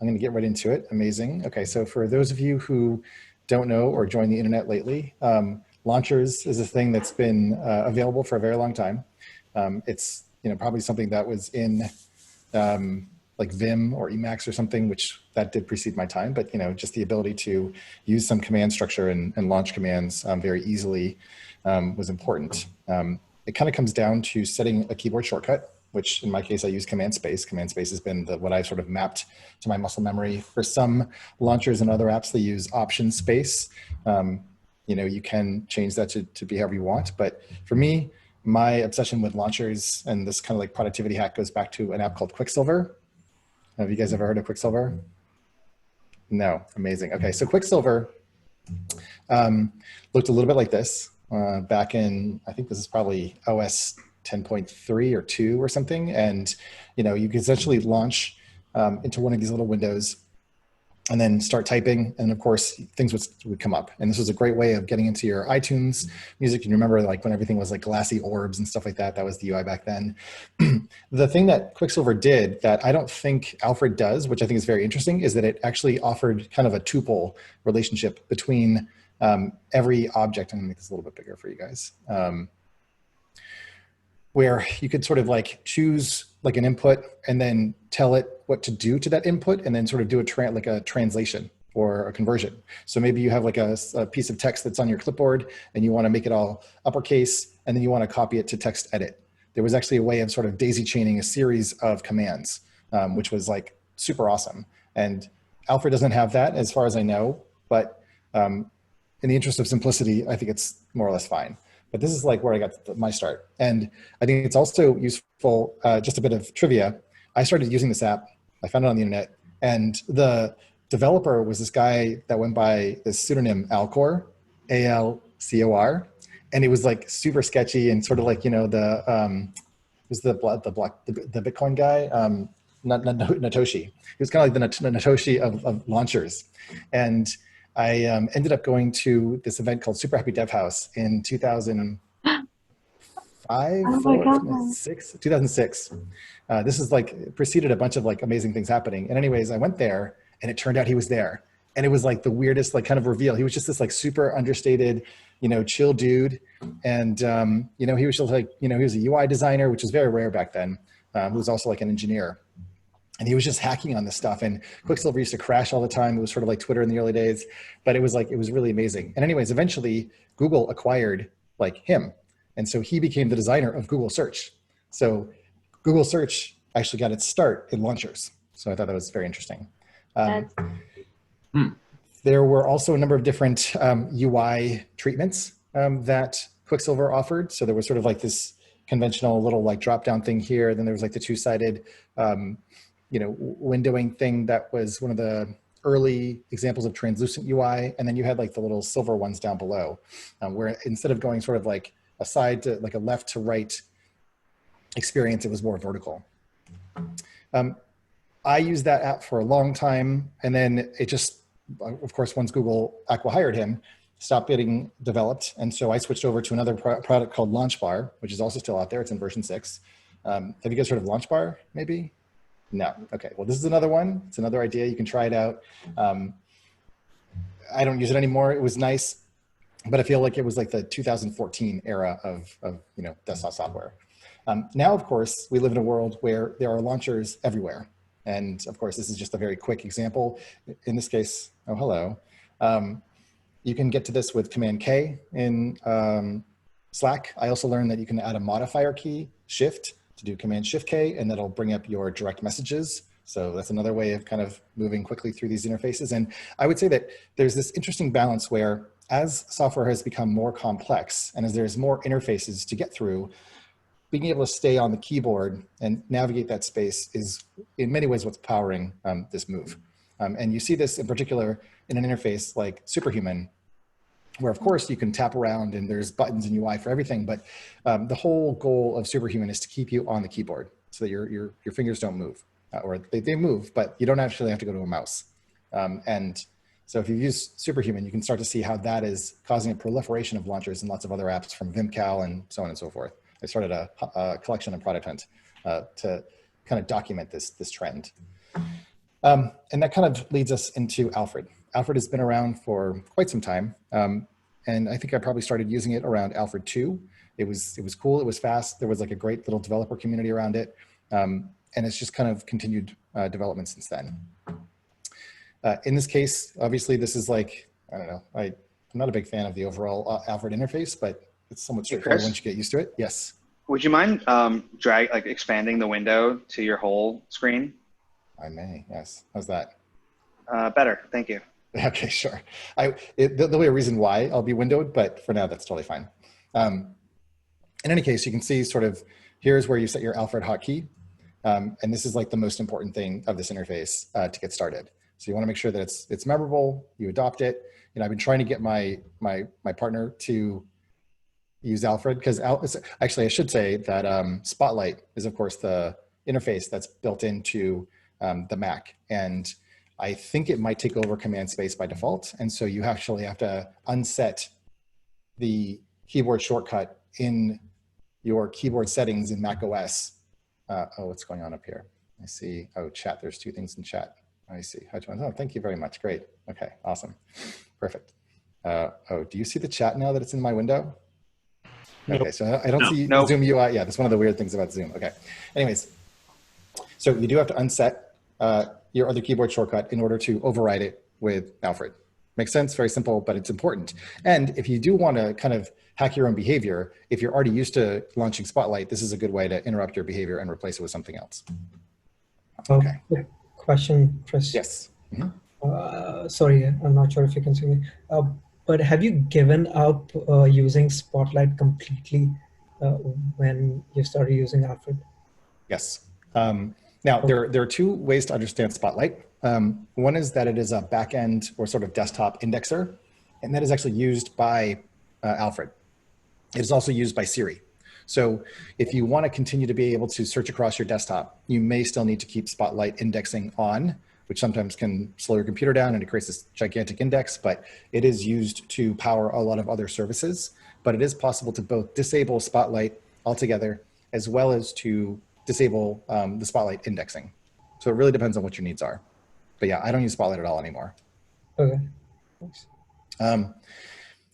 I'm going to get right into it. Amazing. Okay, so for those of you who don't know or joined the internet lately, launchers is a thing that's been available for a very long time. It's probably something that was in like Vim or Emacs or something, which that did precede my time. But just the ability to use some command structure and launch commands very easily was important. It kind of comes down to setting a keyboard shortcut, which in my case, I use command space. Command space has been what I've sort of mapped to my muscle memory. For some launchers and other apps, they use option space. You can change that to be however you want. But for me, my obsession with launchers and this kind of like productivity hack goes back to an app called Quicksilver. Have you guys ever heard of Quicksilver? No, amazing. Okay, so Quicksilver looked a little bit like this back in, I think this is probably OS 10.3 or 2 or something. And, you can essentially launch into one of these little windows and then start typing. And of course, things would come up. And this was a great way of getting into your iTunes music. You remember like when everything was like glassy orbs and stuff like that, that was the UI back then. The thing that Quicksilver did that I don't think Alfred does, which I think is very interesting, is that it actually offered kind of a tuple relationship between every object. I'm gonna make this a little bit bigger for you guys. Where you could sort of like choose like an input and then tell it what to do to that input and then sort of do a translation or a conversion. So maybe you have like a piece of text that's on your clipboard and you want to make it all uppercase and then you want to copy it to text edit. There was actually a way of sort of daisy chaining a series of commands, which was like super awesome. And Alfred doesn't have that as far as I know, but in the interest of simplicity, I think it's more or less fine. But this is like where I got my start. And I think it's also useful, just a bit of trivia. I started using this app, I found it on the internet, and the developer was this guy that went by this pseudonym Alcor, A-L-C-O-R. And it was like super sketchy and sort of like, the Bitcoin guy, Natoshi. He was kind of like the Natoshi of launchers. And I ended up going to this event called Super Happy Dev House in 2005, Oh my God. 2006. This is like preceded a bunch of like amazing things happening. And anyways, I went there and it turned out he was there. And it was like the weirdest like kind of reveal. He was just this like super understated, chill dude. And, he was just like, he was a UI designer, which was very rare back then. He was also like an engineer. And he was just hacking on this stuff. And Quicksilver used to crash all the time. It was sort of like Twitter in the early days, but it was really amazing. And anyways, eventually Google acquired like him. And so he became the designer of Google Search. So Google Search actually got its start in launchers. So I thought that was very interesting. There were also a number of different UI treatments that Quicksilver offered. So there was sort of like this conventional little like drop-down thing here. Then there was like the two-sided windowing thing that was one of the early examples of translucent UI. And then you had like the little silver ones down below, where instead of going sort of like a side to like a left to right experience, it was more vertical. I used that app for a long time. And then it just, of course, once Google acqui-hired him, stopped getting developed. And so I switched over to another product called LaunchBar, which is also still out there. It's in version 6. Have you guys heard of LaunchBar, maybe? No. Okay. Well, this is another one. It's another idea. You can try it out. I don't use it anymore. It was nice, but I feel like it was like the 2014 era of desktop software. Now, of course, we live in a world where there are launchers everywhere. And of course, this is just a very quick example. In this case, oh, hello. You can get to this with Command K in Slack. I also learned that you can add a modifier key, Shift, to do Command Shift K, and that'll bring up your direct messages. So that's another way of kind of moving quickly through these interfaces. And I would say that there's this interesting balance where as software has become more complex and as there's more interfaces to get through, being able to stay on the keyboard and navigate that space is in many ways what's powering this move. And you see this in particular in an interface like Superhuman, where of course you can tap around and there's buttons and UI for everything, but the whole goal of Superhuman is to keep you on the keyboard so that your fingers don't move, or they move, but you don't actually have to go to a mouse. And so if you use Superhuman, you can start to see how that is causing a proliferation of launchers and lots of other apps from VimCal and so on and so forth. I started a collection of Product Hunt to kind of document this trend. And that kind of leads us into Alfred. Alfred has been around for quite some time. And I think I probably started using it around Alfred 2. It was cool. It was fast. There was like a great little developer community around it. And it's just kind of continued development since then. In this case, obviously, this is like, I don't know, I'm not a big fan of the overall Alfred interface, but it's somewhat straightforward once you get used to it. Yes. Would you mind expanding the window to your whole screen? I may, yes. How's that? Better, thank you. Okay, sure. There'll be a reason why I'll be windowed, but for now, that's totally fine. In any case, you can see sort of, here's where you set your Alfred hotkey. And this is like the most important thing of this interface to get started. So you want to make sure that it's memorable, you adopt it. You know, I've been trying to get my partner to use Alfred because actually I should say that Spotlight is of course the interface that's built into the Mac, and I think it might take over Command Space by default. And so you actually have to unset the keyboard shortcut in your keyboard settings in Mac OS. Oh, what's going on up here? I see. Oh, chat. There's two things in chat. I see. Oh, thank you very much. Great. Okay, awesome. Perfect. Oh, do you see the chat now that it's in my window? Nope. Okay, so I don't see Zoom UI. Yeah, that's one of the weird things about Zoom. Okay. Anyways, so you do have to unset your other keyboard shortcut in order to override it with Alfred. Makes sense, very simple, but it's important. And if you do want to kind of hack your own behavior, if you're already used to launching Spotlight, this is a good way to interrupt your behavior and replace it with something else. Okay. Question, Chris. Yes. Sorry, I'm not sure if you can see me. But have you given up using Spotlight completely when you started using Alfred? Yes. Now, there are two ways to understand Spotlight. One is that it is a backend or sort of desktop indexer, and that is actually used by Alfred. It is also used by Siri. So if you want to continue to be able to search across your desktop, you may still need to keep Spotlight indexing on, which sometimes can slow your computer down and it creates this gigantic index, but it is used to power a lot of other services. But it is possible to both disable Spotlight altogether, as well as to disable the Spotlight indexing. So it really depends on what your needs are. But yeah, I don't use Spotlight at all anymore. Okay, thanks.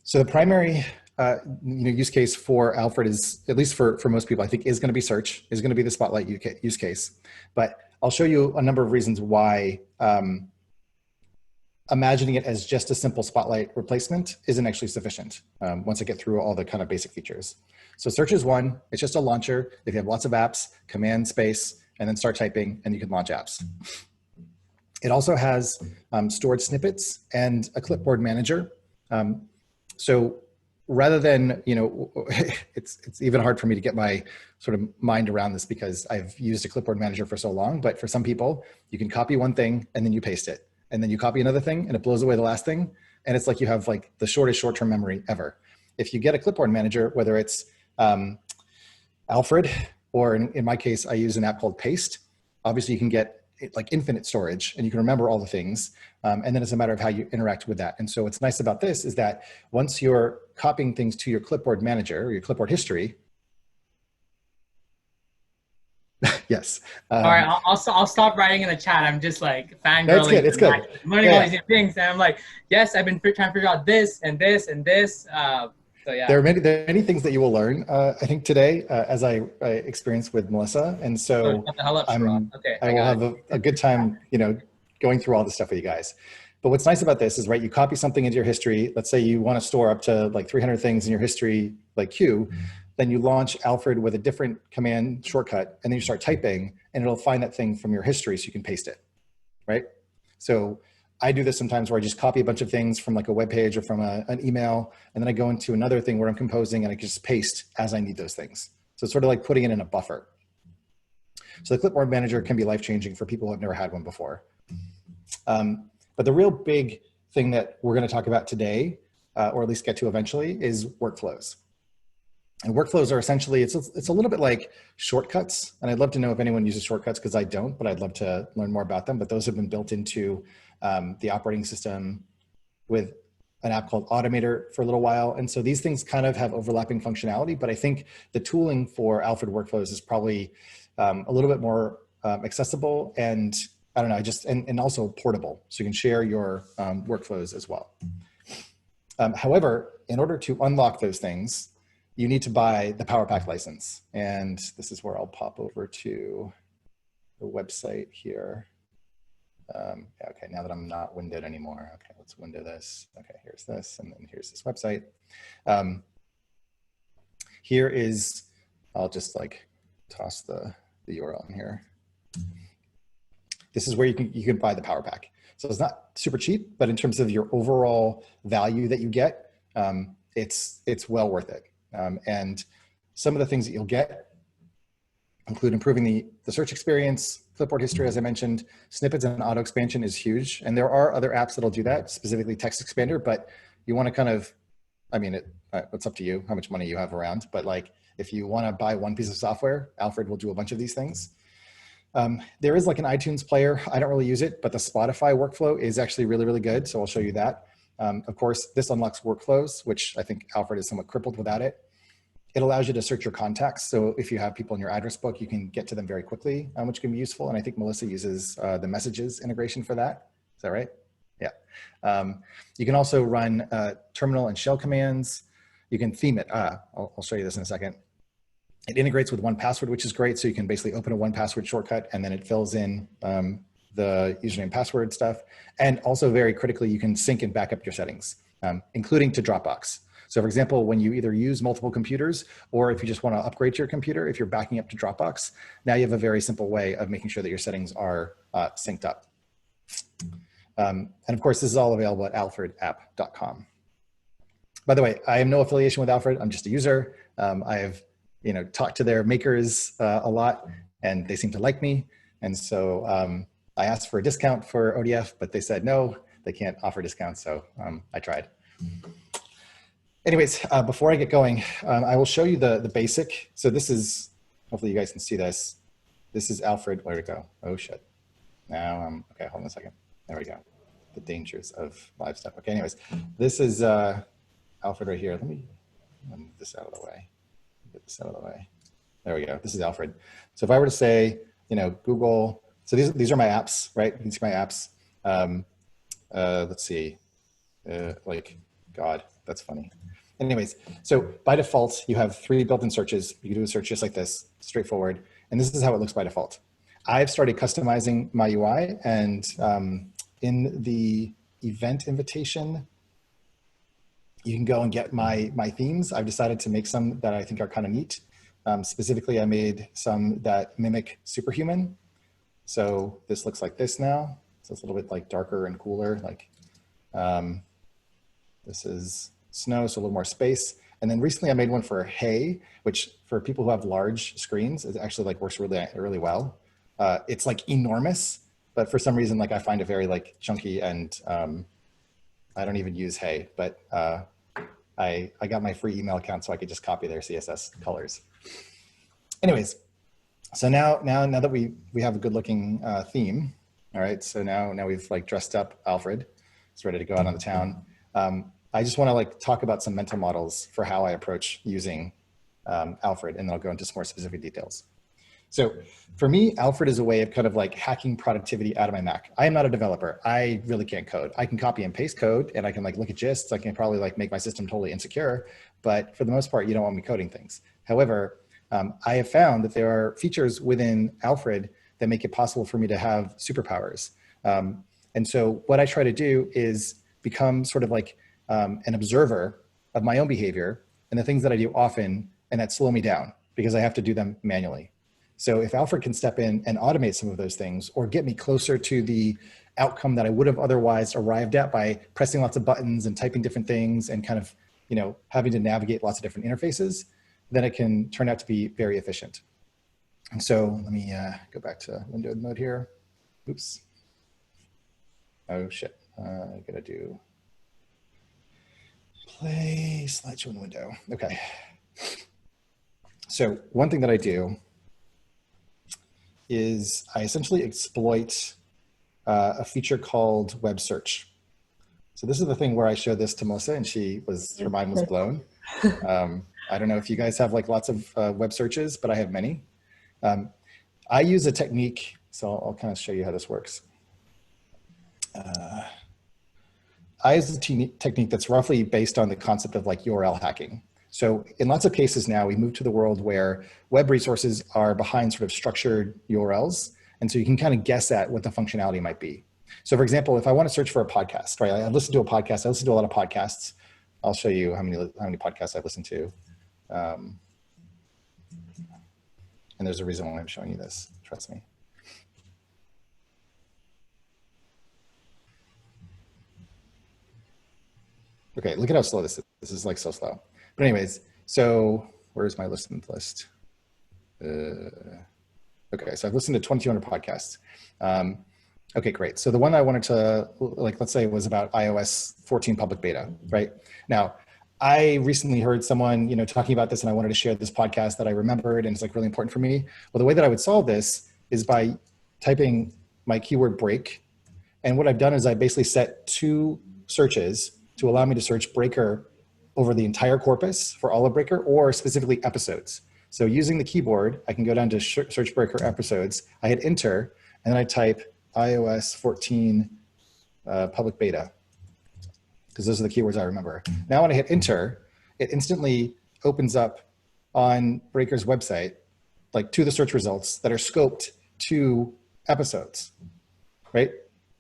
So the primary use case for Alfred is, at least for most people, I think is going to be search, is going to be the Spotlight use case. But I'll show you a number of reasons why imagining it as just a simple Spotlight replacement isn't actually sufficient once I get through all the kind of basic features. So search is one, it's just a launcher. If you have lots of apps, Command Space, and then start typing, and you can launch apps. It also has stored snippets and a clipboard manager. So rather than, it's even hard for me to get my sort of mind around this because I've used a clipboard manager for so long, but for some people, you can copy one thing and then you paste it. And then you copy another thing and it blows away the last thing. And it's like you have like the shortest short-term memory ever. If you get a clipboard manager, whether it's Alfred, or in my case, I use an app called Paste. Obviously you can get like infinite storage and you can remember all the things. And then it's a matter of how you interact with that. And so what's nice about this is that once you're copying things to your clipboard manager or your clipboard history, yes. All right, I'll stop writing in the chat. I'm just like fangirling. That's good. It's good. I'm learning all these new things, and I'm like, yes, I've been trying to figure out this and this and this. So yeah. There are many things that you will learn, I think, today, as I experienced with Melissa. And so I will have a good time, going through all this stuff with you guys. But what's nice about this is, right, you copy something into your history. Let's say you want to store up to like 300 things in your history, like queue. Then you launch Alfred with a different command shortcut, and then you start typing, and it'll find that thing from your history so you can paste it, right? So I do this sometimes where I just copy a bunch of things from like a web page or from an email, and then I go into another thing where I'm composing and I just paste as I need those things. So it's sort of like putting it in a buffer. So the clipboard manager can be life-changing for people who have never had one before. But the real big thing that we're going to talk about today, or at least get to eventually, is workflows. And workflows are essentially, it's a little bit like shortcuts. And I'd love to know if anyone uses shortcuts, because I don't, but I'd love to learn more about them. But those have been built into the operating system with an app called Automator for a little while. And so these things kind of have overlapping functionality, but I think the tooling for Alfred workflows is probably a little bit more accessible and I don't know, and also portable. So you can share your workflows as well. However, in order to unlock those things, you need to buy the Power Pack license. And this is where I'll pop over to the website here. Okay, now that I'm not windowed anymore. Okay, let's window this. Okay, here's this, and then here's this website. Here is, I'll just like toss the URL in here. This is where you can buy the Power Pack. So it's not super cheap, but in terms of your overall value that you get, it's well worth it. And some of the things that you'll get include improving the search experience, clipboard history, as I mentioned. Snippets and auto expansion is huge. And there are other apps that'll do that, specifically Text Expander, but you want to kind of, I mean, it's up to you how much money you have around, but like if you want to buy one piece of software, Alfred will do a bunch of these things. There is like an iTunes player. I don't really use it, but the Spotify workflow is actually really, really good. So I'll show you that. Of course, this unlocks workflows, which I think Alfred is somewhat crippled without it. It allows you to search your contacts. So if you have people in your address book, you can get to them very quickly, which can be useful. And I think Melissa uses the messages integration for that. Is that right? Yeah. You can also run terminal and shell commands. You can theme it. I'll show you this in a second. It integrates with 1Password, which is great. So you can basically open a 1Password shortcut and then it fills in the username password stuff. And also very critically, you can sync and back up your settings, including to Dropbox. So for example, when you either use multiple computers or if you just want to upgrade your computer, if you're backing up to Dropbox, now you have a very simple way of making sure that your settings are synced up. And of course, this is all available at alfredapp.com. By the way, I have no affiliation with Alfred. I'm just a user. I have talked to their makers a lot and they seem to like me. And so I asked for a discount for ODF, but they said no, they can't offer discounts. So I tried. Anyways, before I get going, I will show you the basic. So this is, hopefully you guys can see this. This is Alfred, where'd it go? Oh shit. Now, okay, hold on a second. There we go. The dangers of live stuff. Okay, anyways, this is Alfred right here. Let me move this out of the way. Get this out of the way. There we go. This is Alfred. So if I were to say, Google, so these are my apps, right? These are my apps. Let's see, God, that's funny. Anyways, so by default, you have 3 built-in searches. You can do a search just like this, straightforward. And this is how it looks by default. I've started customizing my UI, and in the event invitation, you can go and get my themes. I've decided to make some that I think are kind of neat. Specifically, I made some that mimic Superhuman. So this looks like this now. So it's a little bit like darker and cooler. Like this is snow, so a little more space. And then recently I made one for hay, which for people who have large screens, it actually like works really, really well. It's like enormous, but for some reason, like I find it very like chunky, and I don't even use hay, but I got my free email account so I could just copy their CSS colors. Anyways, so now that we have a good looking theme, all right, so now we've like dressed up Alfred. He's ready to go out on the town. I just want to like talk about some mental models for how I approach using Alfred, and then I'll go into some more specific details. So for me, Alfred is a way of kind of like hacking productivity out of my Mac. I am not a developer. I really can't code. I can copy and paste code, and I can like look at gists. I can probably like make my system totally insecure, but for the most part, you don't want me coding things. However, I have found that there are features within Alfred that make it possible for me to have superpowers. And so what I try to do is become sort of like an observer of my own behavior and the things that I do often and that slow me down because I have to do them manually. So if Alfred can step in and automate some of those things or get me closer to the outcome that I would have otherwise arrived at by pressing lots of buttons and typing different things and kind of, having to navigate lots of different interfaces, then it can turn out to be very efficient. And so let me go back to windowed mode here. Oops. Oh shit, I gotta do play slideshow in window. Okay. So one thing that I do is I essentially exploit a feature called web search. So this is the thing where I showed this to Melissa and her mind was blown. I don't know if you guys have like lots of web searches, but I have many. I use a technique So I'll kind of show you how this works. I use a technique that's roughly based on the concept of like URL hacking. So in lots of cases now, we move to the world where web resources are behind sort of structured URLs. And so you can kind of guess at what the functionality might be. So for example, if I want to search for a podcast, right? I listen to a podcast. I listen to a lot of podcasts. I'll show you how many podcasts I listen to. And there's a reason why I'm showing you this, trust me. Okay, look at how slow this is. This is like so slow. But anyways, so where's my listened list? Okay, so I've listened to 2,200 podcasts. Okay, great. So the one I wanted to, like, let's say it was about iOS 14 public beta, right? Now, I recently heard someone, talking about this, and I wanted to share this podcast that I remembered, and it's like really important for me. Well, the way that I would solve this is by typing my keyword break. And what I've done is I basically set 2 searches to allow me to search breaker over the entire corpus for all of breaker, or specifically episodes. So using the keyboard, I can go down to search breaker episodes. I hit enter, and then I type iOS 14 public beta, because those are the keywords I remember. Now when I hit enter, it instantly opens up on Breaker's website, like to the search results that are scoped to episodes, right?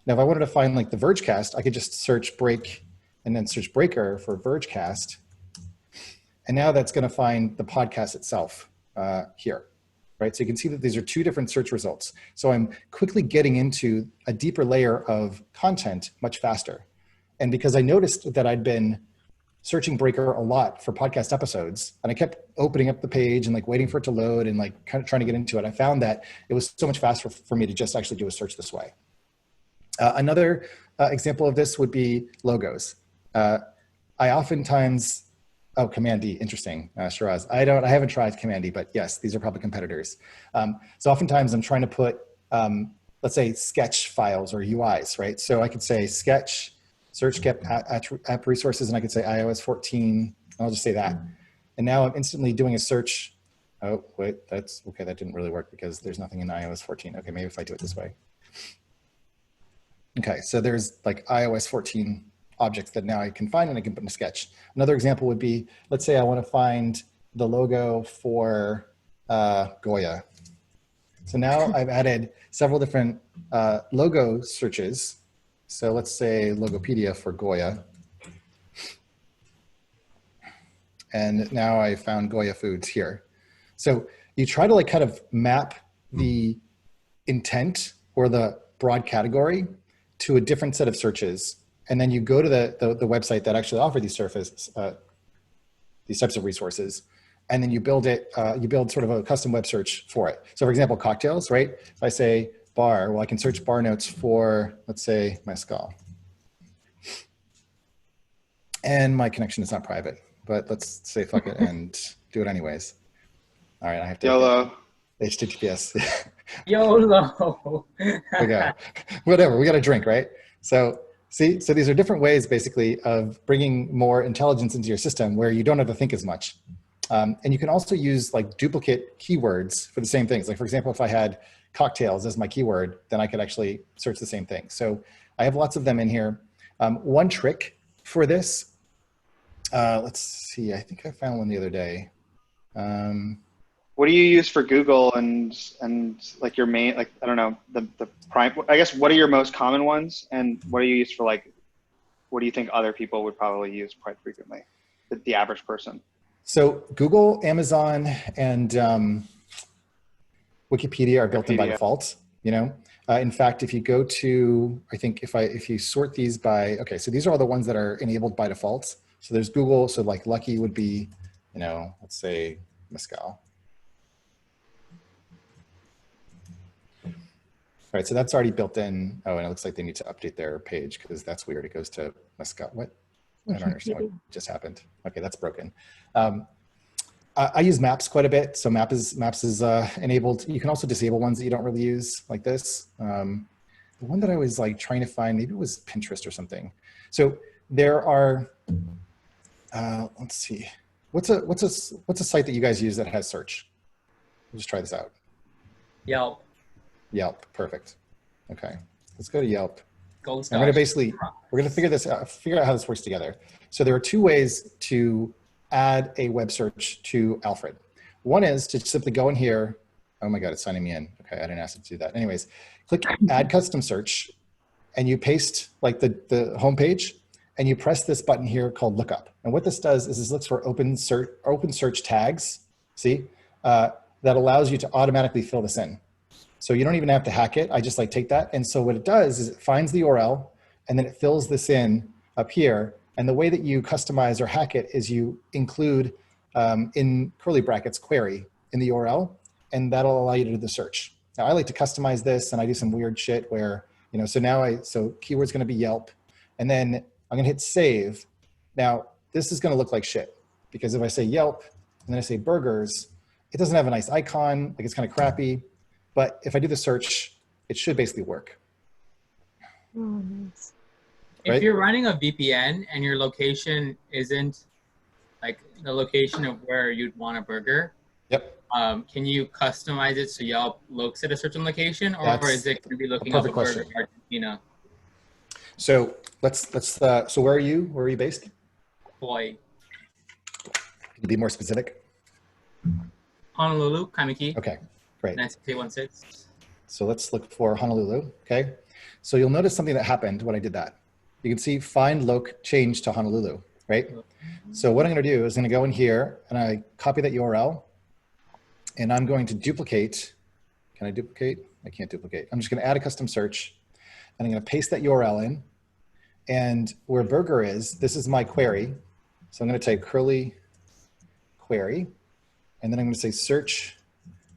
Now, if I wanted to find like the Vergecast, I could just search break and then search Breaker for Vergecast. And now that's going to find the podcast itself here, right? So you can see that these are 2 different search results. So I'm quickly getting into a deeper layer of content much faster. And because I noticed that I'd been searching Breaker a lot for podcast episodes, and I kept opening up the page and like waiting for it to load and like kind of trying to get into it, I found that it was so much faster for me to just actually do a search this way. Another example of this would be logos. I oftentimes, oh, Command D, interesting, Shiraz. I haven't tried Command D, but yes, these are probably competitors. So oftentimes I'm trying to put, let's say, sketch files or UIs, right? So I could say sketch, search get app resources, and I could say iOS 14, I'll just say that. And now I'm instantly doing a search. Oh, wait, that's, okay, that didn't really work because there's nothing in iOS 14. Okay, maybe if I do it this way. Okay, so there's like iOS 14 objects that now I can find and I can put in a sketch. Another example would be, let's say I want to find the logo for Goya. So now I've added several different logo searches. So let's say Logopedia for Goya. And now I found Goya Foods here. So you try to like kind of map the intent or the broad category to a different set of searches. And then you go to the website that actually offer these types of resources. And then you build it, you build sort of a custom web search for it. So for example, cocktails, right? If I say bar, well, I can search bar notes for, let's say, mezcal. And my connection is not private, but let's say fuck it and do it anyways. All right, I have to. YOLO. HTTPS. YOLO. We go. Whatever, we got a drink, right? So see, so these are different ways basically of bringing more intelligence into your system where you don't have to think as much. And you can also use like duplicate keywords for the same things. Like for example, if I had cocktails as my keyword, then I could actually search the same thing. So I have lots of them in here. One trick for this, let's see, I think I found one the other day. What do you use for Google and like your main, like, I don't know, the prime, I guess, what are your most common ones? And what do you use for like, what do you think other people would probably use quite frequently, the average person? So Google, Amazon, and Wikipedia are built in by default, you know? In fact, if you go to, I think if you sort these by, okay, so these are all the ones that are enabled by default. So there's Google, so like Lucky would be, you know, let's say mezcal. All right, so that's already built in. Oh, and it looks like they need to update their page because that's weird. It goes to mezcal. What? I don't understand what just happened. Okay, that's broken. I use maps quite a bit. So maps is enabled. You can also disable ones that you don't really use, like this. The one that I was like trying to find, maybe it was Pinterest or something. So there are, let's see, what's a site that you guys use that has search? We'll just try this out. Yelp. Yelp. Perfect. Okay. Let's go to Yelp. Gold I'm going to Scotch. basically, we're going to figure out how this works together. So there are two ways to add a web search to Alfred. One is to simply go in here. Oh my God, it's signing me in. Okay, I didn't ask it to do that. Anyways, click add custom search and you paste like the home page and you press this button here called lookup. And what this does is this looks for open search tags, see, that allows you to automatically fill this in. So you don't even have to hack it. I just like take that. And so what it does is it finds the URL and then it fills this in up here. And the way that you customize or hack it is you include in curly brackets query in the URL, and that'll allow you to do the search. Now I like to customize this and I do some weird shit where, you know, so keyword's gonna be Yelp, and then I'm gonna hit save. Now this is gonna look like shit because if I say Yelp and then I say burgers, it doesn't have a nice icon, like it's kind of crappy. But if I do the search, it should basically work. Oh, nice. If Right? you're running a VPN and your location isn't like the location of where you'd want a burger, Yep. can you customize it so Yelp looks at a certain location, or That's is it going to be looking a up a perfect burger question. in Argentina? So so where are you? Where are you based? Boy, Can you be more specific? Honolulu, Kamiki, Okay, great. 96316. So let's look for Honolulu, okay? So you'll notice something that happened when I did that. You can see find loc change to Honolulu, right? So what I'm gonna do is I'm gonna go in here and I copy that URL and I'm going to duplicate. Can I duplicate? I can't duplicate. I'm just gonna add a custom search and I'm gonna paste that URL in. And where burger is, this is my query. So I'm gonna type curly query and then I'm gonna say search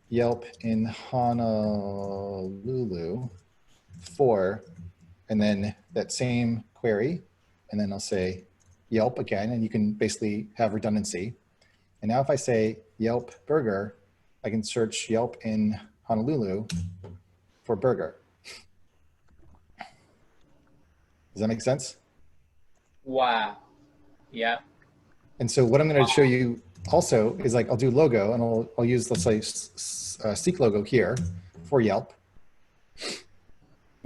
Yelp in Honolulu for, and then that same query, and then I'll say Yelp again, and you can basically have redundancy. And now if I say Yelp burger, I can search Yelp in Honolulu for burger. Does that make sense? Wow. Yeah. And so what I'm going to show you also is like, I'll do logo and I'll use, let's say, Seek logo here for Yelp.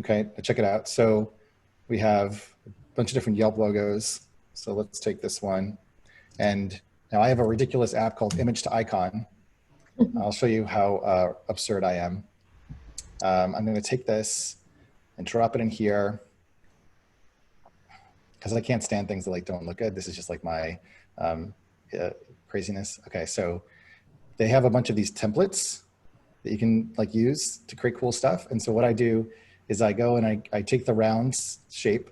Okay, check it out. So we have a bunch of different Yelp logos. So let's take this one. And now I have a ridiculous app called Image to Icon. I'll show you how absurd I am. I'm going to take this and drop it in here because I can't stand things that like don't look good. This is just like my craziness. Okay, so they have a bunch of these templates that you can like use to create cool stuff. And so what I do is I go and I take the rounds shape.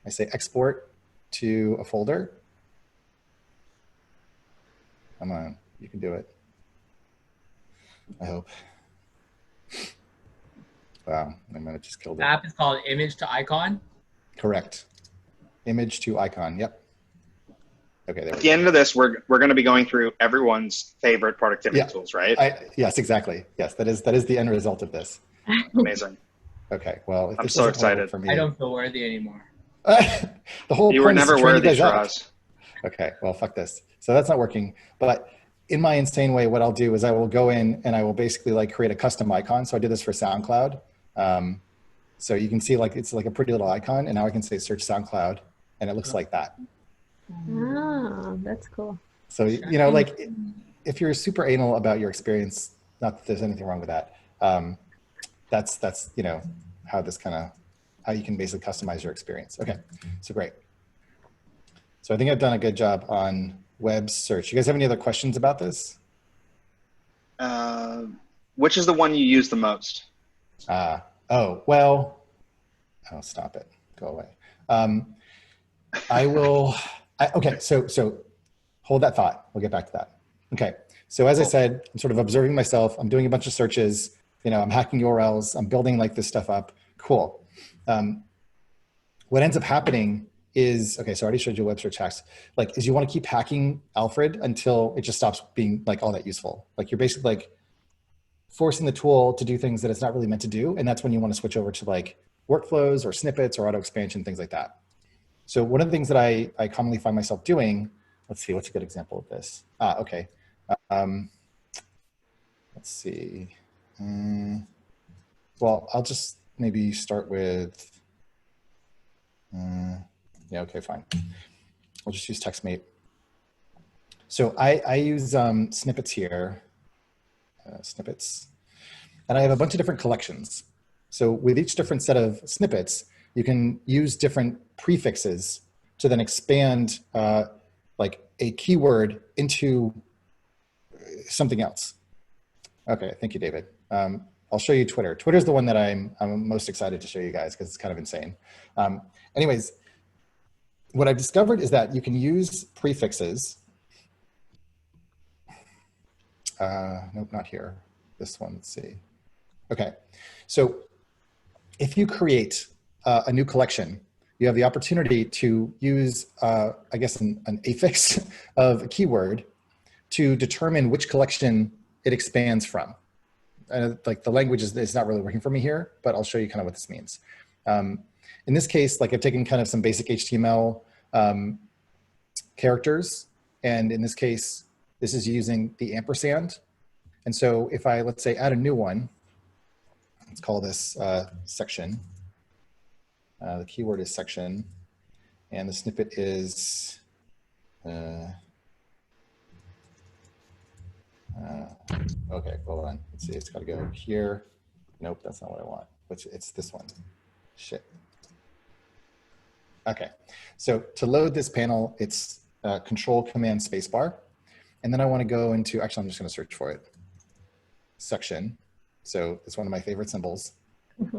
I say export to a folder. Come on, you can do it. I hope. Wow, I might have just killed The it. app is called Image to Icon. Correct. Image to icon, yep. Okay, there At we the go. end of this, we're going to be going through everyone's favorite productivity Yeah. tools, right? Yes, exactly. Yes, that is the end result of this. Amazing. Okay, well, if I'm this so doesn't work excited. for me. I don't feel worthy anymore. The whole You were point is to never train you worthy, guys up. Shiraz. Okay, well, fuck this. So that's not working. But in my insane way, what I'll do is I will go in and I will basically like create a custom icon. So I did this for SoundCloud. So you can see like it's like a pretty little icon, and now I can say search SoundCloud, and it looks like that. Oh, that's cool. So you know, like if you're super anal about your experience, not that there's anything wrong with that. That's you know how this how you can basically customize your experience. Okay, so great. So I think I've done a good job on web search. You guys have any other questions about this? Which is the one you use the most? Oh, well, oh, stop it. Go away. Okay, so hold that thought. We'll get back to that. Okay, so as I said, I'm sort of observing myself. I'm doing a bunch of searches. You know, I'm hacking URLs. I'm building like this stuff up. Cool. What ends up happening is, okay, so I already showed you web search hacks, like is you want to keep hacking Alfred until it just stops being like all that useful. Like you're basically like forcing the tool to do things that it's not really meant to do. And that's when you want to switch over to like workflows or snippets or auto expansion, things like that. So one of the things that I commonly find myself doing, let's see, what's a good example of this? Okay. Let's see. well, I'll just maybe start with, yeah, okay, fine. I'll just use TextMate. So I use snippets here, snippets, and I have a bunch of different collections. So with each different set of snippets, you can use different prefixes to then expand like a keyword into something else. Okay, thank you, David. I'll show you Twitter. Twitter's the one that I'm most excited to show you guys because it's kind of insane. Anyways, what I've discovered is that you can use prefixes. Nope, not here. This one, let's see. Okay, so if you create a new collection, you have the opportunity to use, I guess, an affix of a keyword to determine which collection it expands from. Like the language is not really working for me here, but I'll show you kind of what this means. In this case, like I've taken kind of some basic HTML characters, and in this case, this is using the ampersand. And so if I, let's say, add a new one, let's call this section. The keyword is section, and the snippet is okay, hold on. Let's see, it's got to go here. Nope, that's not what I want. It's this one. Shit. Okay, so to load this panel, it's Control Command Spacebar, and then I want to go into. Actually, I'm just going to search for it. Section. So it's one of my favorite symbols.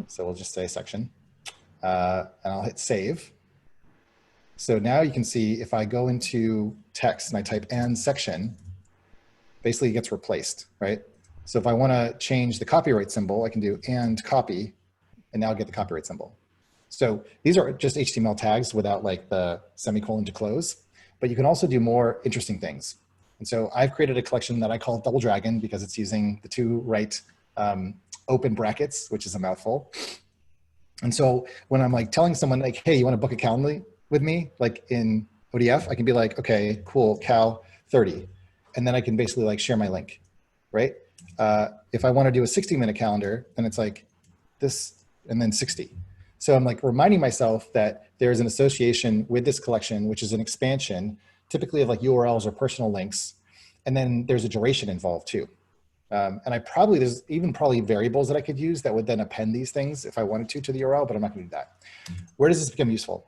So we'll just say section, and I'll hit save. So now you can see if I go into text and I type and section, basically it gets replaced, right? So if I want to change the copyright symbol, I can do and copy, and now I'll get the copyright symbol. So these are just HTML tags without like the semicolon to close, but you can also do more interesting things. And so I've created a collection that I call Double Dragon because it's using the two right open brackets, which is a mouthful. And so when I'm like telling someone like, hey, you want to book a Calendly with me? Like in ODF, I can be like, okay, cool, Cal 30. And then I can basically like share my link, right? If I want to do a 60-minute calendar, then it's like this and then 60. So I'm like reminding myself that there's an association with this collection, which is an expansion, typically of like URLs or personal links. And then there's a duration involved too. And there's even probably variables that I could use that would then append these things if I wanted to the URL, but I'm not going to do that. Where does this become useful?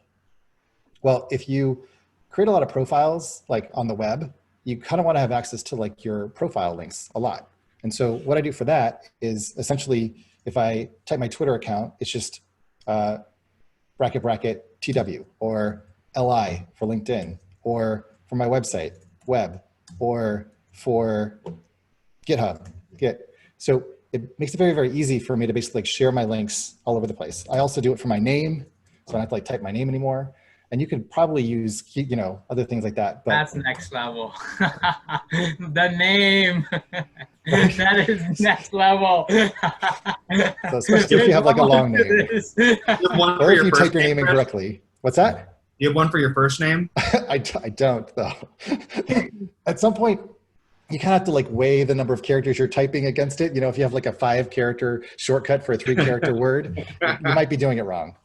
Well, if you create a lot of profiles like on the web, you kind of want to have access to like your profile links a lot. And so what I do for that is essentially, if I type my Twitter account, it's just bracket, bracket, TW, or LI for LinkedIn, or for my website, web, or for GitHub, Git. So it makes it very, very easy for me to basically like share my links all over the place. I also do it for my name, so I don't have to like type my name anymore. And you could probably use, you know, other things like that. But that's next level. The name. That is next level. So especially if you have like a long name. Or if you type your name incorrectly. What's that? You have one for your first name? I don't though. At some point, you kind of have to like weigh the number of characters you're typing against it. You know, if you have like a 5-character shortcut for a 3-character word, you might be doing it wrong.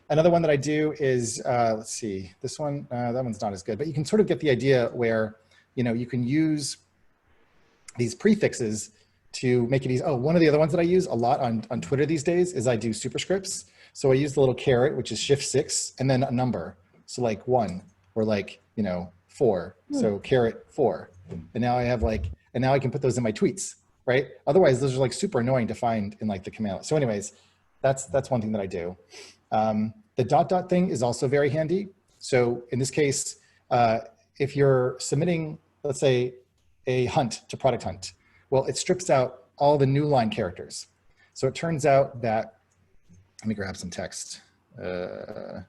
Another one that I do is, let's see, this one, that one's not as good, but you can sort of get the idea where, you know, you can use these prefixes to make it easy. Oh, one of the other ones that I use a lot on Twitter these days is I do superscripts. So I use the little caret, which is Shift-6, and then a number. So like 1 or like, you know, 4. So caret 4. And now I have like, and now I can put those in my tweets, right? Otherwise, those are like super annoying to find in like the command. So anyways, that's one thing that I do. The dot thing is also very handy. So in this case, if you're submitting, let's say, a hunt to Product Hunt, well, it strips out all the new line characters. So it turns out that, let me grab some text. Let's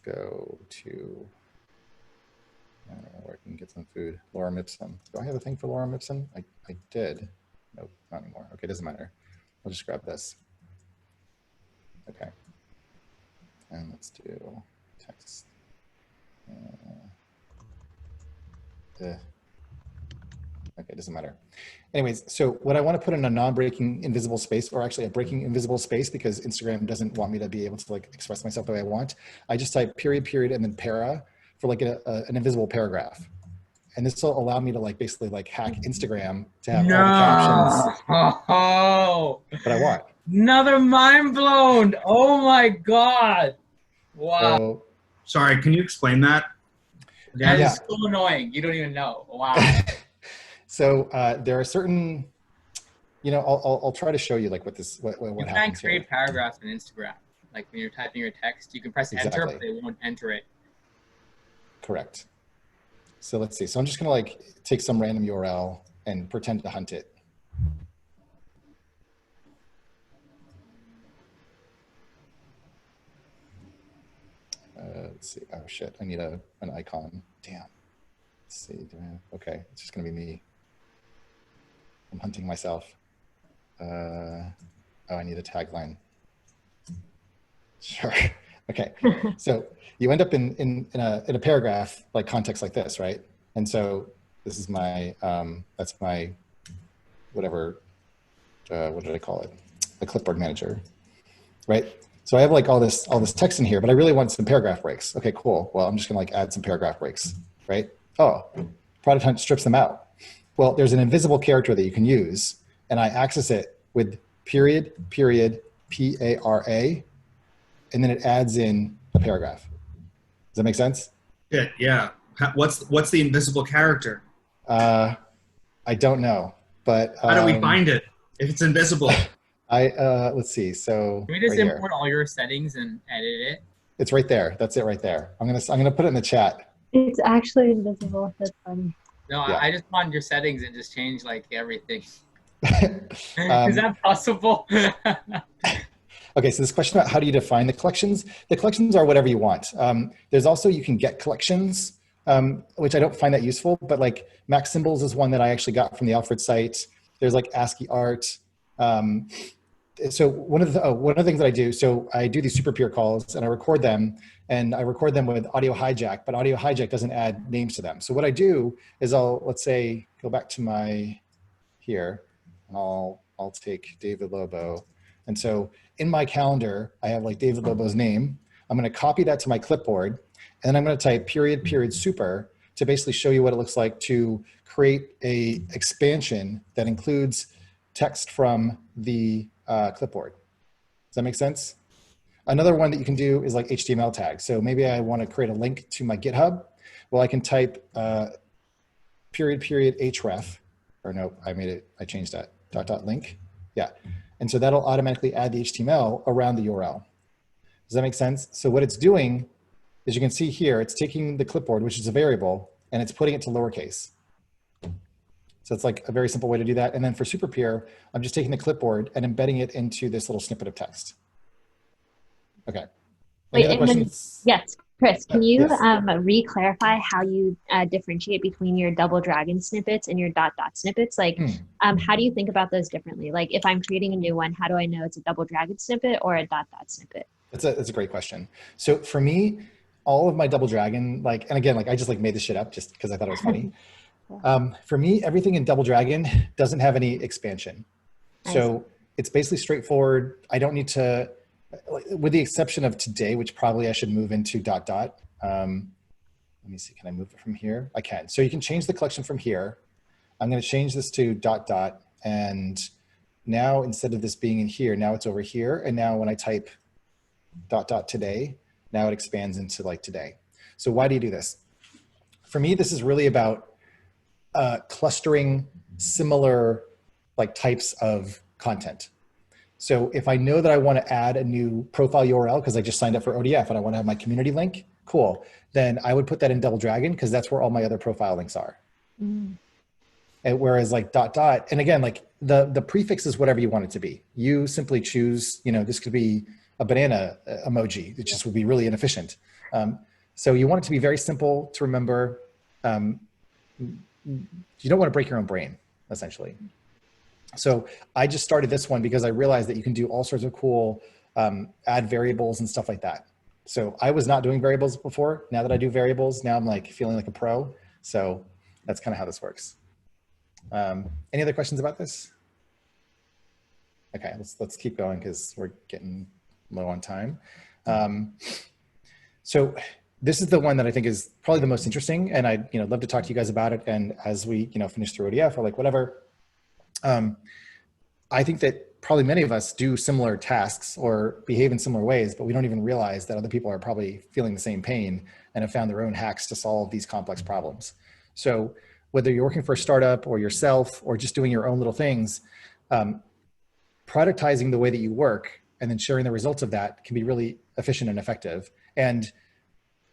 go to where I can get some food. Lorem ipsum. Do I have a thing for Lorem ipsum? I did. Nope, not anymore. Okay, doesn't matter. I'll just grab this. Okay. And let's do text. Okay, Okay, it doesn't matter. Anyways, so what I want to put in a non-breaking invisible space, or actually a breaking invisible space, because Instagram doesn't want me to be able to like express myself the way I want, I just type period, period, and then para for like an invisible paragraph. And this will allow me to like basically like hack Instagram to have all the captions No. that I want. Another mind blown. Oh my God. Wow. So, Sorry, can you explain that? That Yeah. is so annoying. You don't even know. Wow. so there are certain, you know, I'll try to show you like what You what can happens create here. paragraphs in Instagram. Like when you're typing your text, you can press enter, Exactly. but they won't enter it. Correct. So let's see. So I'm just gonna like take some random URL and pretend to hunt it. Let's see. Oh shit! I need an icon. Damn. Let's see. Okay, it's just gonna be me. I'm hunting myself. Oh, I need a tagline. Sure. Okay. So you end up in a paragraph like context like this, right? And so this is my that's my whatever. What did I call it? The clipboard manager, right? So I have like all this text in here, but I really want some paragraph breaks. Okay, cool. Well, I'm just gonna like add some paragraph breaks, right? Oh, Product Hunt strips them out. Well, there's an invisible character that you can use, and I access it with period, period, P-A-R-A, and then it adds in a paragraph. Does that make sense? Yeah. What's the invisible character? I don't know, but How do we find it if it's invisible? let's see. So Can we just right here. import all your settings and edit it? It's right there. That's it right there. I'm gonna put it in the chat. It's actually invisible. That's funny. No, Yeah. I just want your settings and just change like everything. Um, Is that possible? Okay, so this question about how do you define the collections? The collections are whatever you want. There's also, you can get collections, which I don't find that useful, but like Mac Symbols is one that I actually got from the Alfred site. There's like ASCII art. So one of the things that I do, so I do these super peer calls and I record them, and I record them with Audio Hijack, but Audio Hijack doesn't add names to them. So what I do is let's say, go back to my here, and I'll take David Lobo. And so in my calendar, I have like David Lobo's name. I'm going to copy that to my clipboard, and then I'm going to type period, period, super to basically show you what it looks like to create a expansion that includes text from the clipboard. Does that make sense? Another one that you can do is like HTML tags. So maybe I want to create a link to my GitHub. Well, I can type period, period, href, or no, I changed that, dot link. Yeah. And so that'll automatically add the HTML around the URL. Does that make sense? So what it's doing, as you can see here, it's taking the clipboard, which is a variable, and it's putting it to lowercase. So it's like a very simple way to do that. And then for SuperPeer, I'm just taking the clipboard and embedding it into this little snippet of text. Okay. Any Wait, other questions? Yes, Chris, can you Yes. re-clarify how you differentiate between your double dragon snippets and your dot snippets? Like, how do you think about those differently? Like, if I'm creating a new one, how do I know it's a double dragon snippet or a dot snippet? That's a great question. So for me, all of my double dragon, like, and again, like I just like made this shit up just because I thought it was funny. For me, everything in double dragon doesn't have any expansion. So it's basically straightforward. I don't need to, with the exception of today, which probably I should move into dot. Let me see, can I move it from here? I can. So you can change the collection from here. I'm going to change this to dot. And now instead of this being in here, now it's over here. And now when I type dot today, now it expands into like today. So why do you do this? For me, this is really about clustering similar like types of content. So if I know that I want to add a new profile URL because I just signed up for ODF and I want to have my community link, cool. Then I would put that in Double Dragon because that's where all my other profile links are. And whereas like dot, and again, like the prefix is whatever you want it to be. You simply choose, you know, this could be a banana emoji. It just would be really inefficient. So you want it to be very simple to remember. You don't want to break your own brain, essentially. So I just started this one because I realized that you can do all sorts of cool add variables and stuff like that. So I was not doing variables before. Now that I do variables, now I'm like feeling like a pro. So that's kind of how this works. Any other questions about this? Okay, let's keep going because we're getting low on time. So this is the one that I think is probably the most interesting, and I'd love to talk to you guys about it. And as we finish through ODF or like whatever, I think that probably many of us do similar tasks or behave in similar ways, but we don't even realize that other people are probably feeling the same pain and have found their own hacks to solve these complex problems. So whether you're working for a startup or yourself or just doing your own little things, productizing the way that you work and then sharing the results of that can be really efficient and effective. And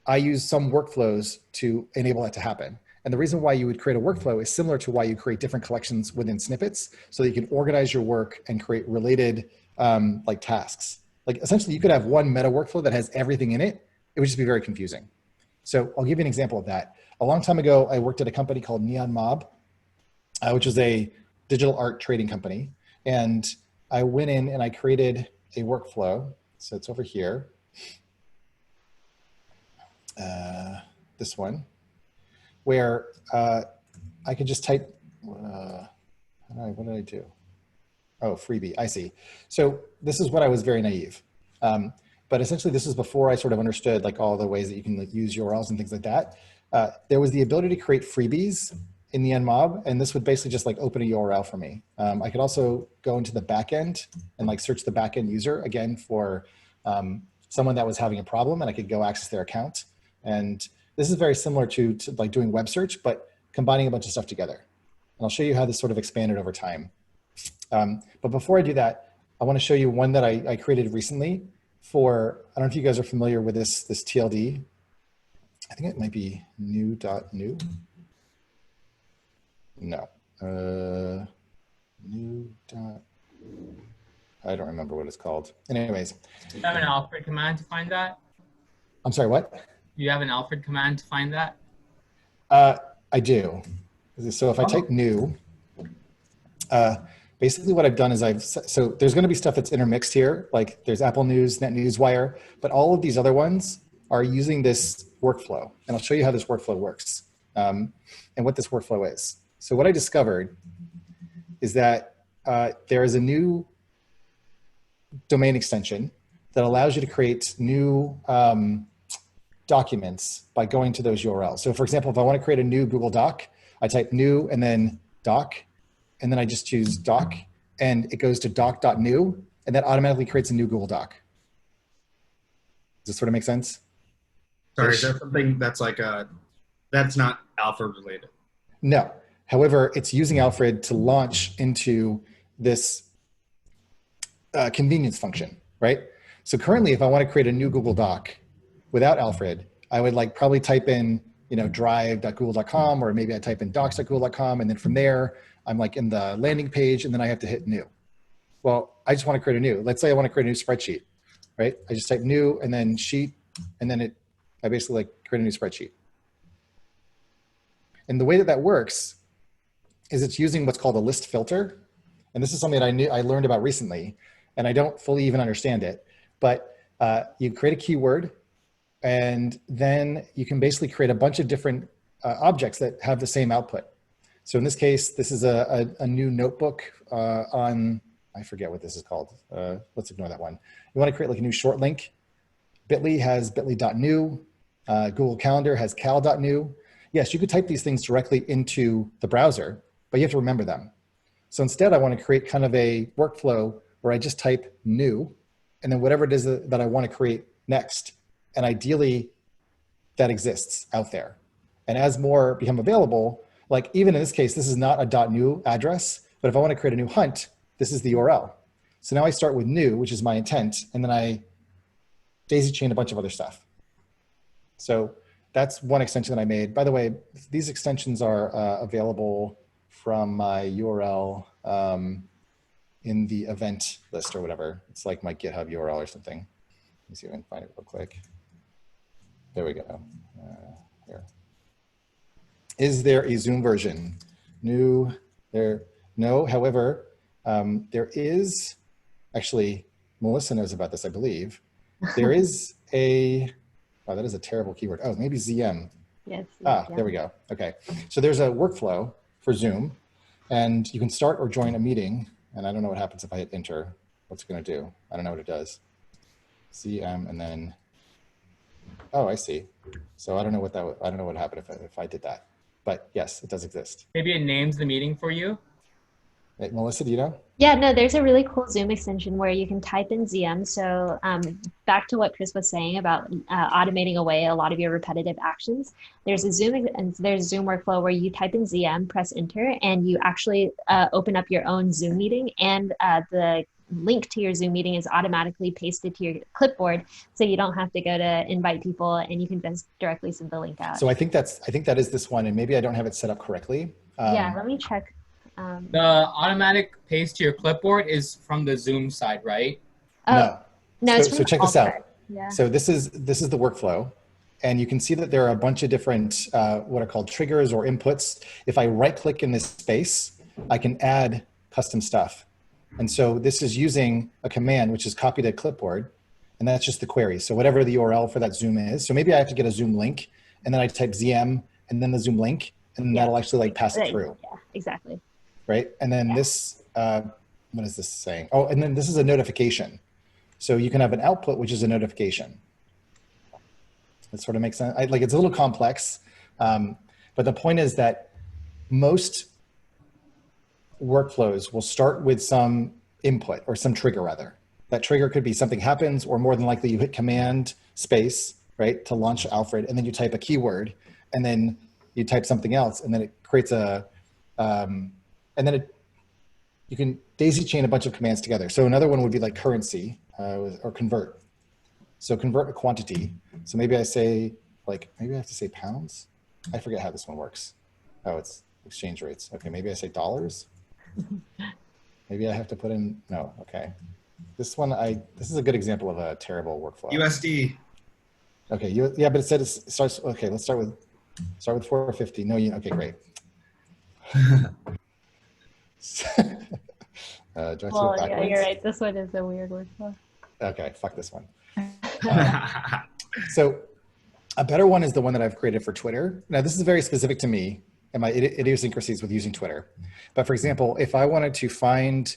I use some workflows to enable that to happen. And the reason why you would create a workflow is similar to why you create different collections within snippets, so that you can organize your work and create related like tasks. Like essentially you could have one meta workflow that has everything in it. It would just be very confusing. So I'll give you an example of that. A long time ago, I worked at a company called Neon Mob, which is a digital art trading company. And I went in and I created a workflow. So it's over here. This one, where I could just type, what did I do? Oh, freebie, I see. So this is what I was very naive. But essentially this is before I sort of understood like all the ways that you can like use URLs and things like that. There was the ability to create freebies in the nmob, and this would basically just like open a URL for me. I could also go into the backend and like search the backend user again for someone that was having a problem, and I could go access their account. And this is very similar to like doing web search, but combining a bunch of stuff together. And I'll show you how this sort of expanded over time. But before I do that, I want to show you one that I created recently for, I don't know if you guys are familiar with this TLD. I think it might be new.new. No. I don't remember what it's called. And anyways. Do you have an Alfred command to find that? I'm sorry, what? Do you have an Alfred command to find that? I do. So if I type new, basically what I've done is so there's going to be stuff that's intermixed here, like there's Apple News, NetNewsWire, but all of these other ones are using this workflow. And I'll show you how this workflow works and what this workflow is. So what I discovered is that there is a new domain extension that allows you to create new documents by going to those URLs. So for example, if I want to create a new Google Doc, I type new and then doc, and then I just choose doc, and it goes to doc.new, and that automatically creates a new Google Doc. Does this sort of make sense? Sorry, is that something that's like that's not Alfred related? No. However, it's using Alfred to launch into this convenience function, right? So currently, if I want to create a new Google Doc without Alfred, I would like probably type in, drive.google.com, or maybe I type in docs.google.com. And then from there, I'm like in the landing page, and then I have to hit new. Well, I just want to create a new, let's say I want to create a new spreadsheet, right? I just type new and then sheet, and then I basically like create a new spreadsheet. And the way that works is it's using what's called a list filter. And this is something that I learned about recently, and I don't fully even understand it, but you create a keyword, and then you can basically create a bunch of different objects that have the same output. So in this case, this is a new notebook on, I forget what this is called. Let's ignore that one. You want to create like a new short link. Bitly has bitly.new. Google Calendar has cal.new. Yes, you could type these things directly into the browser, but you have to remember them. So instead, I want to create kind of a workflow where I just type new, and then whatever it is that I want to create next. And ideally, that exists out there. And as more become available, like even in this case, this is not a .new address, but if I want to create a new hunt, this is the URL. So now I start with new, which is my intent, and then I daisy chain a bunch of other stuff. So that's one extension that I made. By the way, these extensions are available from my URL in the event list or whatever. It's like my GitHub URL or something. Let me see if I can find it real quick. There we go. Here. Is there a Zoom version? No. However, there is, actually, Melissa knows about this, I believe. There is a, wow, that is a terrible keyword. Oh, maybe ZM. Yes. There we go. Okay. So there's a workflow for Zoom. And you can start or join a meeting. And I don't know what happens if I hit enter. What's it going to do? I don't know what it does. CM and then, oh, I see. So I don't know what that, I don't know what happened if I did that. But yes, it does exist. Maybe it names the meeting for you. Hey, Melissa, do you know? Yeah, no, there's a really cool Zoom extension where you can type in ZM. So back to what Chris was saying about automating away a lot of your repetitive actions. There's a Zoom workflow where you type in ZM, press enter, and you actually open up your own Zoom meeting, and the link to your Zoom meeting is automatically pasted to your clipboard, so you don't have to go to invite people, and you can just directly send the link out. So I think that is this one, and maybe I don't have it set up correctly. Yeah, let me check. The automatic paste to your clipboard is from the Zoom side, right? No, it's from so check this out. Alfred. Yeah. So this is the workflow, and you can see that there are a bunch of different what are called triggers or inputs. If I right click in this space, I can add custom stuff. And so this is using a command, which is copy to clipboard, and that's just the query. So whatever the URL for that Zoom is. So maybe I have to get a Zoom link, and then I type ZM and then the Zoom link, and that'll actually like pass it through. Yeah, exactly. Right. And then this, what is this saying? Oh, and then this is a notification. So you can have an output, which is a notification. That sort of makes sense. It's a little complex, but the point is that most workflows will start with some input or some trigger rather. That trigger could be something happens, or more than likely you hit command space, right, to launch Alfred, and then you type a keyword, and then you type something else, and then it creates a, and then you can daisy chain a bunch of commands together. So another one would be like currency or convert. So convert a quantity. So maybe I say maybe I have to say pounds. I forget how this one works. Oh, it's exchange rates. Okay, maybe I say dollars. Maybe I have to put in, no, okay. This one, this is a good example of a terrible workflow. USD. Okay, yeah, but it said it starts, okay, let's start with 450. No, okay, great. Do I see it backwards? Yeah, you're right. This one is a weird workflow. Okay, fuck this one. So a better one is the one that I've created for Twitter. Now, this is very specific to me and my idiosyncrasies with using Twitter. But for example, if I wanted to find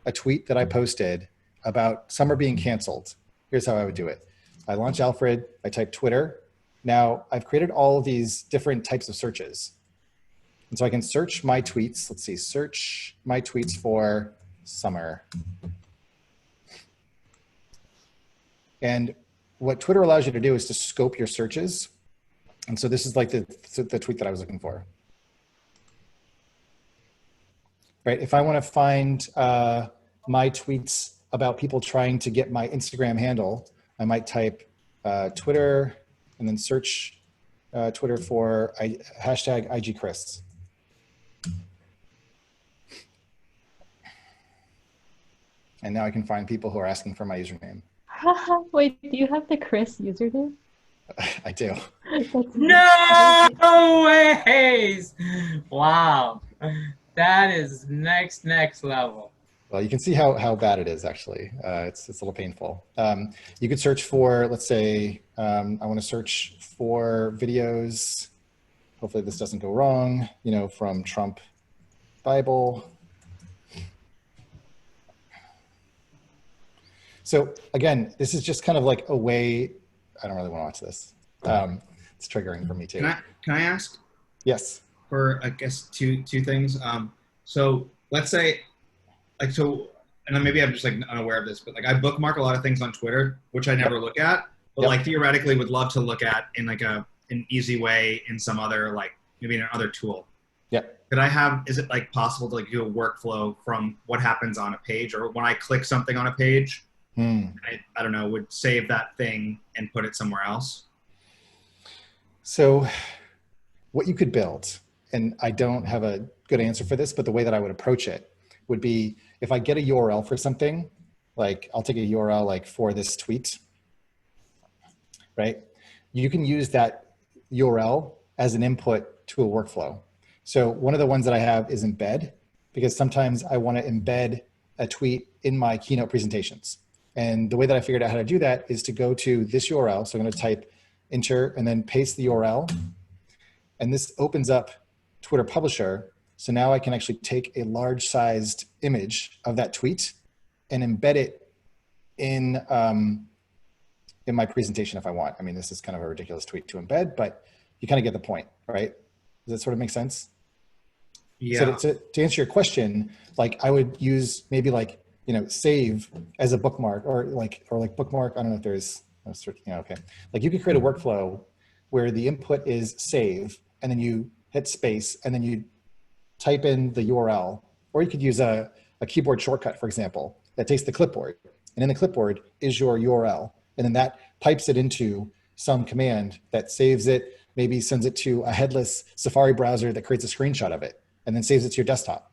a tweet that I posted about summer being canceled, here's how I would do it. I launch Alfred, I type Twitter. Now, I've created all of these different types of searches. And so I can search my tweets. Let's see, search my tweets for summer. And what Twitter allows you to do is to scope your searches. And so this is like the tweet that I was looking for. Right, if I want to find my tweets about people trying to get my Instagram handle, I might type Twitter and then search Twitter for hashtag IGChris. And now I can find people who are asking for my username. Wait, do you have the Chris username? I do. No ways! Wow, that is next level. Well, you can see how bad it is actually. It's a little painful. You could search for, let's say, I want to search for videos. Hopefully this doesn't go wrong. From Trump Bible. So again, this is just kind of like a way, I don't really want to watch this. It's triggering for me too. Can I ask? Yes. For, I guess, two things. So let's say, and then maybe I'm just unaware of this, but I bookmark a lot of things on Twitter, which I never look at, but theoretically would love to look at in an easy way in some other, maybe in another tool. Yep. Is it possible to do a workflow from what happens on a page, or when I click something on a page, I don't know, would save that thing and put it somewhere else? So what you could build, and I don't have a good answer for this, but the way that I would approach it would be, if I get a URL for something, I'll take a URL for this tweet, right? You can use that URL as an input to a workflow. So one of the ones that I have is embed, because sometimes I want to embed a tweet in my keynote presentations. And the way that I figured out how to do that is to go to this URL. So I'm going to type enter and then paste the URL. And this opens up Twitter Publisher. So now I can actually take a large sized image of that tweet and embed it in my presentation if I want. I mean, this is kind of a ridiculous tweet to embed, but you kind of get the point, right? Does that sort of make sense? Yeah. So to answer your question, like I would use maybe like, you know, save as a bookmark or like bookmark. I don't know if there's, okay. Like you could create a workflow where the input is save and then you hit space and then you type in the URL, or you could use a keyboard shortcut, for example, that takes the clipboard, and in the clipboard is your URL. And then that pipes it into some command that saves it, maybe sends it to a headless Safari browser that creates a screenshot of it and then saves it to your desktop.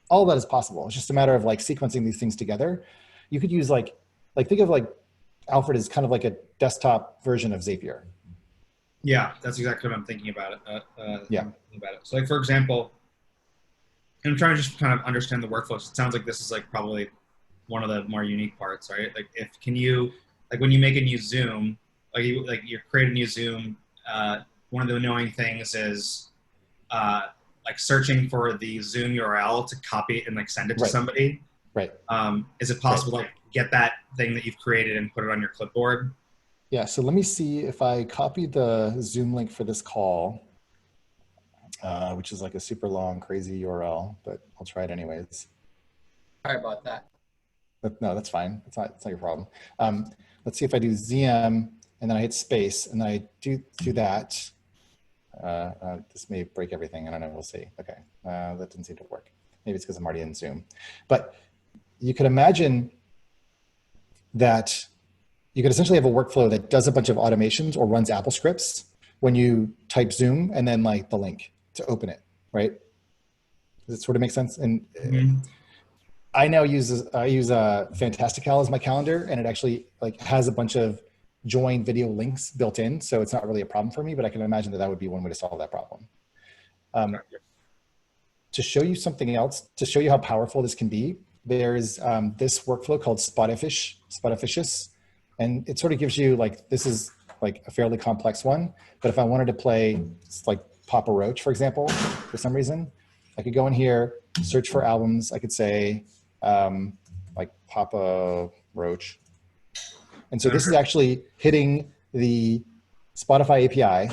All of that is possible. It's just a matter of like sequencing these things together. You could use like think of like Alfred as kind of like a desktop version of Zapier. Yeah, that's exactly what I'm thinking about it. Yeah. So like, for example, I'm trying to just kind of understand the workflow. So it sounds like this is like probably one of the more unique parts, right? Like can you, like when you make a new Zoom, like you create a new Zoom, one of the annoying things is like searching for the Zoom URL to copy it and like send it to somebody. Right. Is it possible to like get that thing that you've created and put it on your clipboard? Yeah, so let me see if I copy the Zoom link for this call, which is like a super long, crazy URL, but I'll try it anyways. Sorry about that. But no, that's fine. It's not your problem. Let's see if I do ZM and then I hit space and then I do that. This may break everything. I don't know. We'll see. Okay. That didn't seem to work. Maybe it's because I'm already in Zoom. But you could imagine that you could essentially have a workflow that does a bunch of automations or runs Apple scripts when you type Zoom and then like the link to open it, right? Does it sort of make sense? And I now use Fantastical as my calendar, and it actually like has a bunch of join video links built in, so it's not really a problem for me. But I can imagine that would be one way to solve that problem. To show you something else, to show you how powerful this can be, there's this workflow called Spotificious, and it sort of gives you like, this is like a fairly complex one, but if I wanted to play like Papa Roach, for example, for some reason, I could go in here, search for albums. I could say like Papa Roach. And so this is actually hitting the Spotify API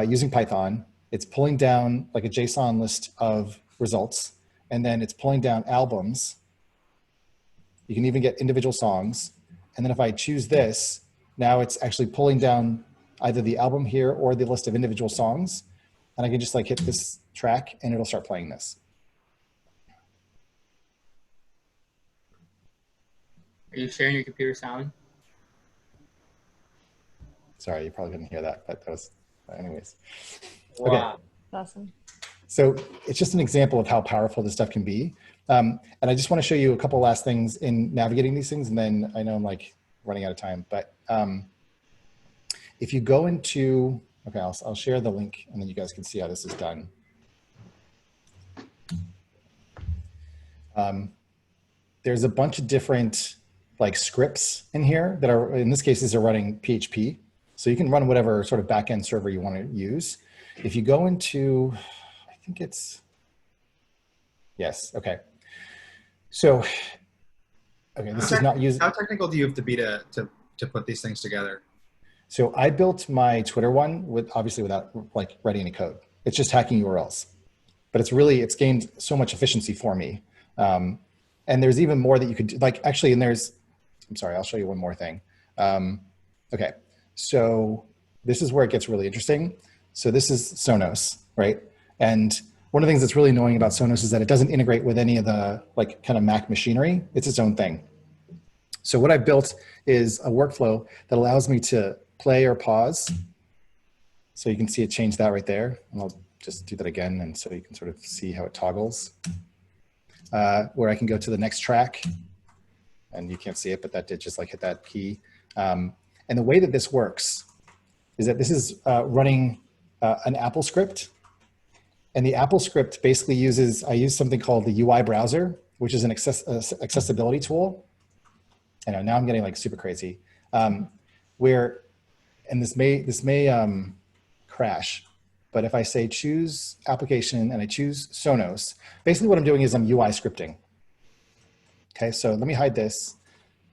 using Python. It's pulling down like a JSON list of results, and then it's pulling down albums. You can even get individual songs. And then if I choose this, now it's actually pulling down either the album here or the list of individual songs. And I can just like hit this track and it'll start playing this. Are you sharing your computer sound? Sorry, you probably couldn't hear that, but that was, anyways. Wow. Okay. Awesome. So it's just an example of how powerful this stuff can be. And I just want to show you a couple last things in navigating these things. And then I know I'm like running out of time, but if you go into, okay, I'll share the link and then you guys can see how this is done. There's a bunch of different like scripts in here that are, in this case, these are running PHP. So you can run whatever sort of backend server you want to use. If you go into, I think it's, yes, okay. So, okay, this is not using. How technical do you have to be to put these things together? So I built my Twitter one with, obviously without like writing any code. It's just hacking URLs, but it's gained so much efficiency for me. And there's even more that you could do, like actually, and there's, I'm sorry, I'll show you one more thing. Okay, so this is where it gets really interesting. So this is Sonos, right? And one of the things that's really annoying about Sonos is that it doesn't integrate with any of the like kind of Mac machinery. It's its own thing. So what I've built is a workflow that allows me to play or pause. So you can see it change that right there. And I'll just do that again. And so you can sort of see how it toggles. Where I can go to the next track. And you can't see it, but that did just like hit that key. And the way that this works is that this is running an Apple script. And the Apple script basically I use something called the UI browser, which is an accessibility tool. I know now I'm getting like super crazy. Where, and this may crash, But if I say choose application and I choose Sonos, basically what I'm doing is I'm UI scripting. Okay, so let me hide this.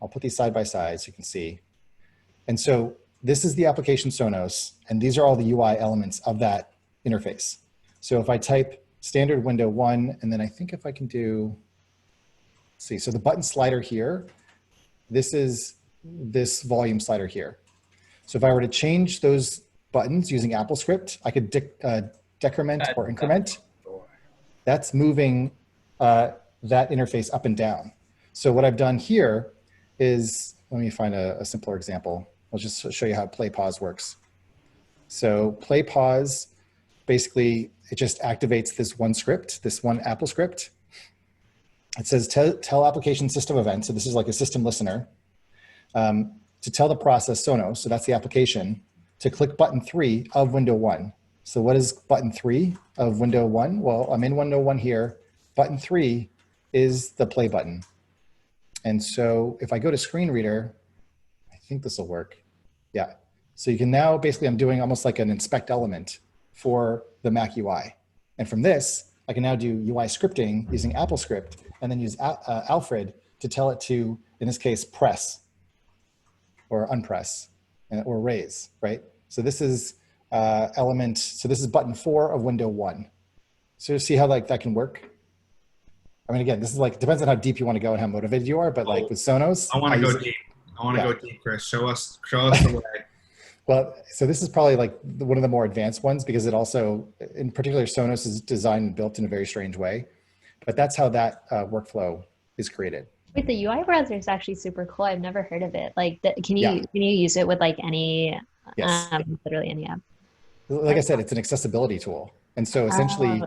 I'll put these side by side so you can see. And so this is the application Sonos, and these are all the UI elements of that interface. So if I type standard window 1, and then I think if I can do, let's see, so the button slider here, this is this volume slider here. So if I were to change those buttons using AppleScript, I could decrement or increment. That's moving that interface up and down. So what I've done here is, let me find a simpler example. I'll just show you how play pause works. So play pause, basically it just activates this one script, this one Apple script. It says tell application system event. So this is like a system listener. To tell the process Sonos, so that's the application, to click button 3 of window 1. So what is button 3 of window 1? Well, I'm in window 1 here. Button 3 is the play button. And so if I go to screen reader, I think this will work. Yeah. So you can now, basically I'm doing almost like an inspect element for the Mac UI. And from this, I can now do UI scripting using AppleScript and then use Alfred to tell it to, in this case, press or unpress or raise, right? So this is element, so this is button 4 of window 1. So see how like that can work? I mean, again, this is like, depends on how deep you want to go and how motivated you are, but like with Sonos. I want to go deep. I want to go deep, Chris. Show us the way. Well, so this is probably like one of the more advanced ones because it also, in particular, Sonos is designed and built in a very strange way. But that's how that workflow is created. Wait, the UI browser is actually super cool. I've never heard of it. Like, can you use it with like any, literally any app? Like I said, it's an accessibility tool. And so essentially,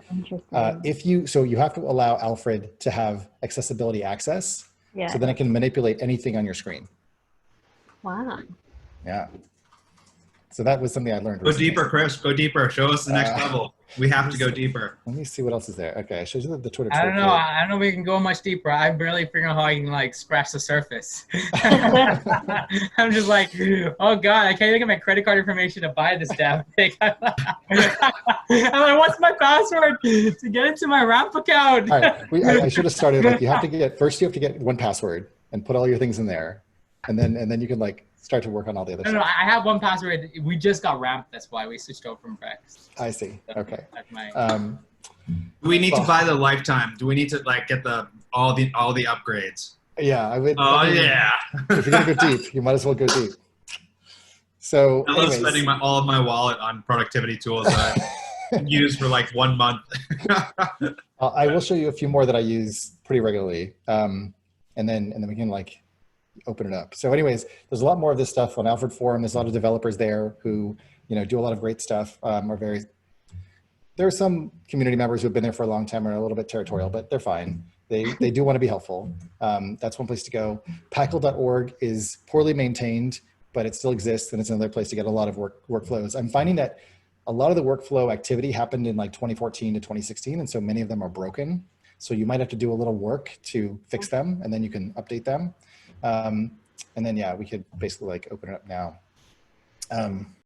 so you have to allow Alfred to have accessibility access. Yeah. So then it can manipulate anything on your screen. Wow. Yeah. So that was something I learned. Go deeper, Chris. Go deeper. Show us the next level. We have to go deeper. Let me see what else is there. Okay, I showed you the Twitter. I don't know. I don't know if we can go much deeper. I'm barely figuring out how I can like scratch the surface. I'm just like, oh God, I can't even get my credit card information to buy this damn thing. I'm like, what's my password to get into my ramp account? All right. I should have started like you have to get 1Password and put all your things in there, and then you can like start to work on all the other stuff. No, I have 1Password. We just got ramped. That's why we switched over from Brex. I see. Okay. Do we need to buy the lifetime? Do we need to like get all the upgrades? Yeah, I would. Oh yeah. If you're gonna go deep, you might as well go deep. So I love spending all of my wallet on productivity tools that I use for like 1 month. I will show you a few more that I use pretty regularly, and then we can like open it up. So anyways, there's a lot more of this stuff on Alfred Forum. There's a lot of developers there who, do a lot of great stuff. There are some community members who have been there for a long time and are a little bit territorial, but they're fine. They do want to be helpful. That's one place to go. Packle.org is poorly maintained, but it still exists, and it's another place to get a lot of workflows. I'm finding that a lot of the workflow activity happened in like 2014 to 2016, and so many of them are broken. So you might have to do a little work to fix them, and then you can update them. And then, we could basically like open it up now.